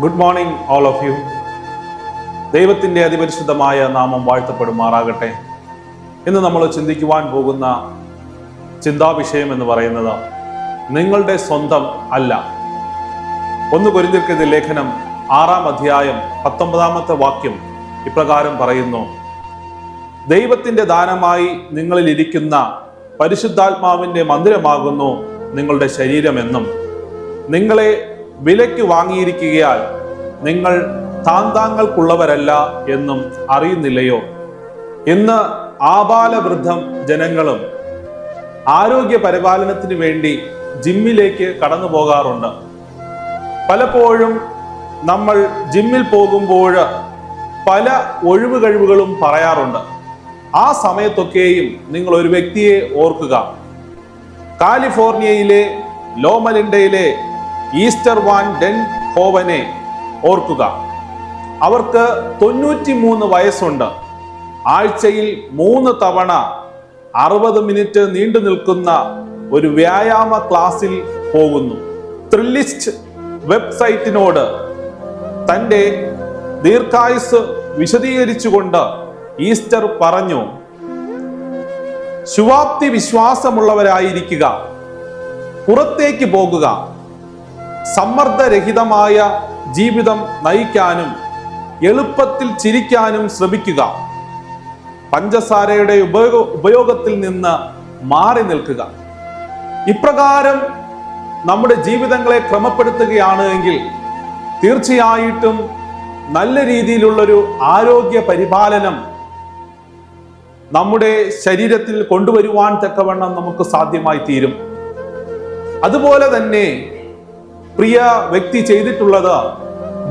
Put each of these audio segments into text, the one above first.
Good morning all of you. ദൈവത്തിൻ്റെ അതിപരിശുദ്ധമായ നാമം വാഴ്ത്തപ്പെടുമാറാകട്ടെ. ഇന്ന് നമ്മൾ ചിന്തിക്കുവാൻ പോകുന്ന ചിന്താവിഷയം എന്ന് പറയുന്നത് നിങ്ങളുടെ സ്വന്തം അല്ല. 1 കൊരിന്ത്യർക്കെഴുതിയ ലേഖനം 6-ാം അധ്യായം 19-ാമത്തെ വാക്യം ഇപ്രകാരം പറയുന്നു: ദൈവത്തിൻ്റെ ദാനമായി നിങ്ങളിൽ ഇരിക്കുന്ന പരിശുദ്ധാത്മാവിൻ്റെ മന്ദിരമാകുന്നു നിങ്ങളുടെ ശരീരമെന്നും നിങ്ങളെ വിലയ്ക്ക് വാങ്ങിയിരിക്കുകയാൽ നിങ്ങൾ താന്താങ്ങൾക്കുള്ളവരല്ല എന്നും അറിയുന്നില്ലയോ? ഇന്ന് ആബാലവൃദ്ധം ജനങ്ങളും ആരോഗ്യ പരിപാലനത്തിന് വേണ്ടി ജിമ്മിലേക്ക് കടന്നു പോകാറുണ്ട്. പലപ്പോഴും നമ്മൾ ജിമ്മിൽ പോകുമ്പോൾ പല ഒഴിവ് കഴിവുകളും പറയാറുണ്ട്. ആ സമയത്തൊക്കെയും നിങ്ങൾ ഒരു വ്യക്തിയെ ഓർക്കുക. കാലിഫോർണിയയിലെ ലോമലിൻഡയിലെ ഈസ്റ്റർ വാൻ ഡെൻ ഹോവനെ ഓർക്കുക. അവർക്ക് 93 വയസ്സുണ്ട്. ആഴ്ചയിൽ 3 തവണ 60 മിനിറ്റ് നീണ്ടു നിൽക്കുന്ന ഒരു വ്യായാമ ക്ലാസ്സിൽ പോകുന്നു. ത്രില്ലിസ്റ്റ് വെബ്സൈറ്റിനോട് തൻ്റെ ദീർഘായുസ് വിശദീകരിച്ചുകൊണ്ട് ഈസ്റ്റർ പറഞ്ഞു: ശുഭാപ്തി വിശ്വാസമുള്ളവരായിരിക്കുക, പുറത്തേക്ക് പോകുക, സമ്മർദ്ദരഹിതമായ ജീവിതം നയിക്കാനും എളുപ്പത്തിൽ ചിരിക്കാനും ശ്രമിക്കുക, പഞ്ചസാരയുടെ ഉപയോഗത്തിൽ നിന്ന് മാറി നിൽക്കുക. ഇപ്രകാരം നമ്മുടെ ജീവിതങ്ങളെ ക്രമപ്പെടുത്തുകയാണ് എങ്കിൽ തീർച്ചയായിട്ടും നല്ല രീതിയിലുള്ളൊരു ആരോഗ്യ പരിപാലനം നമ്മുടെ ശരീരത്തിൽ കൊണ്ടുവരുവാൻ തക്കവണ്ണം നമുക്ക് സാധ്യമായി തീരും. അതുപോലെ തന്നെ പ്രിയ വ്യക്തി ചെയ്തിട്ടുള്ളത്,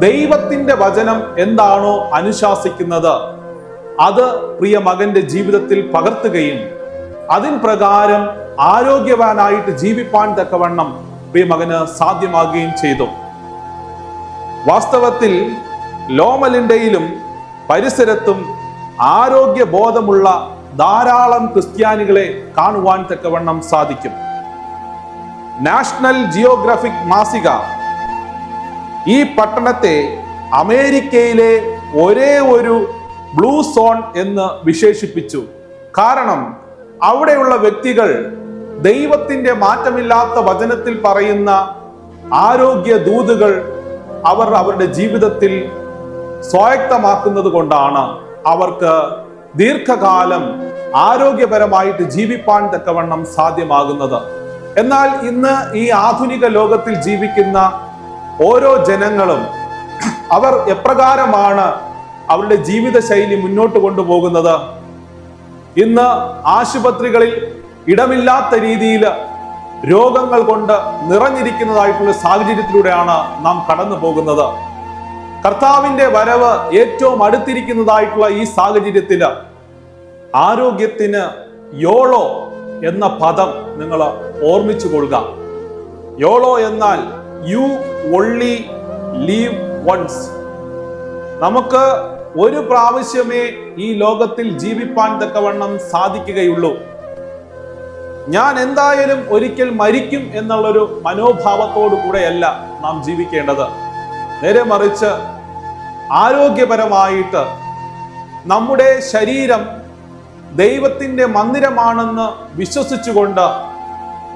ദൈവത്തിന്റെ വചനം എന്താണോ അനുശാസിക്കുന്നത് അത് പ്രിയ മകന്റെ ജീവിതത്തിൽ പകർത്തുകയും അതിൻ പ്രകാരം ആരോഗ്യവാനായിട്ട് ജീവിപ്പാൻ തക്കവണ്ണം പ്രിയ മകന് സാധ്യമാകുകയും ചെയ്തു. വാസ്തവത്തിൽ ലോമലിൻഡയിലും പരിസരത്തും ആരോഗ്യ ബോധമുള്ള ധാരാളം ക്രിസ്ത്യാനികളെ കാണുവാൻ തക്കവണ്ണം സാധിക്കും. നാഷണൽ ജിയോഗ്രാഫിക് മാസിക ഈ പട്ടണത്തെ അമേരിക്കയിലെ ഒരേ ഒരു ബ്ലൂ സോൺ എന്ന് വിശേഷിപ്പിച്ചു. കാരണം അവിടെയുള്ള വ്യക്തികൾ ദൈവത്തിന്റെ മാറ്റമില്ലാത്ത വചനത്തിൽ പറയുന്ന ആരോഗ്യ ദൂതുകൾ അവർ അവരുടെ ജീവിതത്തിൽ സ്വായത്തമാക്കുന്നത് കൊണ്ടാണ് അവർക്ക് ദീർഘകാലം ആരോഗ്യപരമായിട്ട് ജീവിപ്പാൻ തക്കവണ്ണം സാധ്യമാകുന്നത്. എന്നാൽ ഇന്ന് ഈ ആധുനിക ലോകത്തിൽ ജീവിക്കുന്ന ഓരോ ജനങ്ങളും അവർ എപ്രകാരമാണ് അവരുടെ ജീവിതശൈലി മുന്നോട്ട് കൊണ്ടുപോകുന്നത്? ഇന്ന് ആശുപത്രികളിൽ ഇടമില്ലാത്ത രീതിയിൽ രോഗങ്ങൾ കൊണ്ട് നിറഞ്ഞിരിക്കുന്നതായിട്ടുള്ള സാഹചര്യത്തിലൂടെയാണ് നാം കടന്നു പോകുന്നത്. കർത്താവിന്റെ വരവ് ഏറ്റവും അടുത്തിരിക്കുന്നതായിട്ടുള്ള ഈ സാഹചര്യത്തിൽ ആരോഗ്യത്തിന് യോളോ എന്ന പദം നിങ്ങൾ ഓർമ്മിച്ചു കൊള്ളുക. യോളോ എന്നാൽ യു ഓൺലി ലീവ് വൺസ്. നമുക്ക് ഒരു പ്രാവശ്യമേ ഈ ലോകത്തിൽ ജീവിപ്പാൻ തക്കവണ്ണം സാധിക്കുകയുള്ളൂ. ഞാൻ എന്തായാലും ഒരിക്കൽ മരിക്കും എന്നുള്ളൊരു മനോഭാവത്തോടു കൂടെയല്ല നാം ജീവിക്കേണ്ടത്. നേരെ മറിച്ച് ആരോഗ്യപരമായിട്ട് നമ്മുടെ ശരീരം ദൈവത്തിന്റെ മന്ദിരമാണെന്ന് വിശ്വസിച്ചുകൊണ്ട്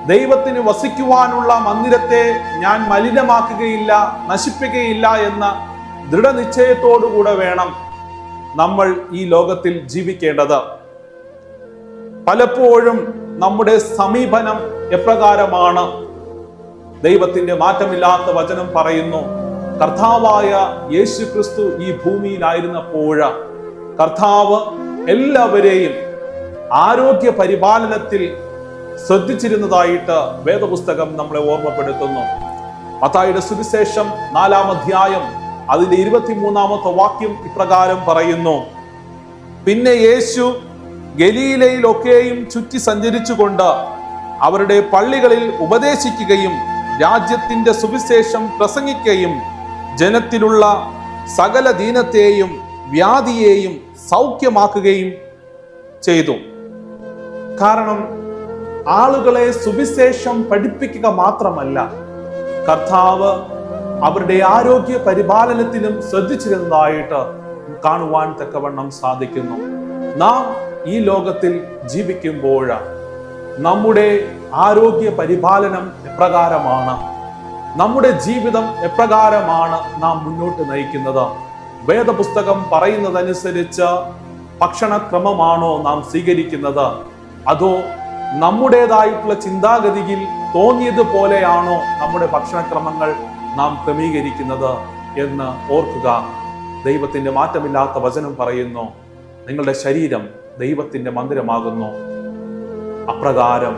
ദൈവത്തിന് വസിക്കുവാനുള്ള മന്ദിരത്തെ ഞാൻ മലിനമാക്കുകയില്ല, നശിപ്പിക്കുകയില്ല എന്ന ദൃഢനിശ്ചയത്തോടുകൂടെ വേണം നമ്മൾ ഈ ലോകത്തിൽ ജീവിക്കേണ്ടത്. പലപ്പോഴും നമ്മുടെ സമീപനം എപ്രകാരമാണ്? ദൈവത്തിന്റെ മാറ്റമില്ലാത്ത വചനം പറയുന്നു, കർത്താവായ യേശു ക്രിസ്തു ഈ ഭൂമിയിലായിരുന്നപ്പോൾ കർത്താവ് എല്ലാവരെയും ആരോഗ്യ പരിപാലനത്തിൽ ശ്രദ്ധിച്ചിരുന്നതായിട്ട് വേദപുസ്തകം നമ്മളെ ഓർമ്മപ്പെടുത്തുന്നു. മത്തായിയുടെ സുവിശേഷം 4-ാം അധ്യായം അതിന്റെ 23-ാമത്തെ വാക്യം ഇപ്രകാരം പറയുന്നു: പിന്നെ യേശു ഗലീലയിലൊക്കെയും ചുറ്റി സഞ്ചരിച്ചുകൊണ്ട് അവരുടെ പള്ളികളിൽ ഉപദേശിക്കുകയും രാജ്യത്തിന്റെ സുവിശേഷം പ്രസംഗിക്കുകയും ജനത്തിലുള്ള സകല ദീനത്തെയും വ്യാധിയെയും സൗഖ്യമാക്കുകയും ചെയ്തു. കാരണം ആളുകളെ സുവിശേഷം പഠിപ്പിക്കുക മാത്രമല്ല, കർത്താവ് അവരുടെ ആരോഗ്യ പരിപാലനത്തിലും ശ്രദ്ധിച്ചിരുന്നതായിട്ട് കാണുവാൻ തക്കവണ്ണം സാധിക്കുന്നു. നാം ഈ ലോകത്തിൽ ജീവിക്കുമ്പോൾ നമ്മുടെ ആരോഗ്യ പരിപാലനം എപ്രകാരമാണ്, നമ്മുടെ ജീവിതം എപ്രകാരമാണ് നാം മുന്നോട്ട് നയിക്കുന്നത്? വേദപുസ്തകം പറയുന്നതനുസരിച്ച് ഭക്ഷണക്രമമാണോ നാം സ്വീകരിക്കുന്നത്? അതോ നമ്മുടേതായിട്ടുള്ള ചിന്താഗതിയിൽ തോന്നിയതുപോലെയാണോ നമ്മുടെ ഭക്ഷണക്രമങ്ങൾ നാം ക്രമീകരിക്കുന്നത് എന്ന് ഓർക്കുക. ദൈവത്തിന്റെ മാറ്റമില്ലാത്ത വചനം പറയുന്നു, നിങ്ങളുടെ ശരീരം ദൈവത്തിന്റെ മന്ദിരമാകുന്നു. അപ്രകാരം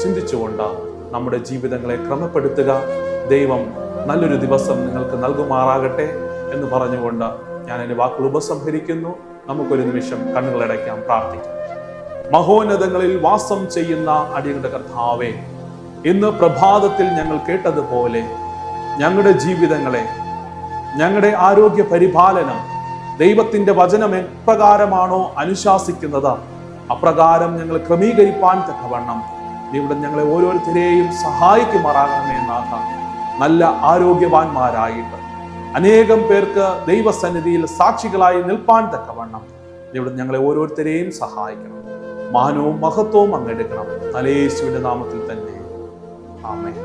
ചിന്തിച്ചുകൊണ്ട് നമ്മുടെ ജീവിതങ്ങളെ ക്രമപ്പെടുത്തുക. ദൈവം നല്ലൊരു ദിവസം നിങ്ങൾക്ക് നൽകുമാറാകട്ടെ എന്ന് പറഞ്ഞുകൊണ്ട് ഞാൻ എൻ്റെ വാക്കുകൾ ഉപസംഹരിക്കുന്നു. നമുക്കൊരു നിമിഷം കണ്ണുകളടയ്ക്കാം, പ്രാർത്ഥിക്കാം. മഹോന്നതങ്ങളിൽ വാസം ചെയ്യുന്ന അടിയങ്ങളുടെ കർത്താവേ, ഇന്ന് പ്രഭാതത്തിൽ ഞങ്ങൾ കേട്ടതുപോലെ ഞങ്ങളുടെ ജീവിതങ്ങളെ, ഞങ്ങളുടെ ആരോഗ്യ പരിപാലനം ദൈവത്തിന്റെ വചനം എപ്രകാരമാണോ അനുശാസിക്കുന്നത് അപ്രകാരം ഞങ്ങൾ ക്രമീകരിപ്പാൻ തക്കവണ്ണം ഇവിടെ ഞങ്ങളെ ഓരോരുത്തരെയും സഹായിക്കുമാറാകണമേ നാഥ. നല്ല ആരോഗ്യവാന്മാരായിട്ട് അനേകം പേർക്ക് ദൈവസന്നിധിയിൽ സാക്ഷികളായി നിൽപ്പാൻ തക്കവണ്ണം ഇവിടെ ഞങ്ങളെ ഓരോരുത്തരെയും സഹായിക്കണം. മാനവും മഹത്വവും അങ്ങെടുക്കണം. യേശുവിന്റെ നാമത്തിൽ തന്നെ. ആമേൻ.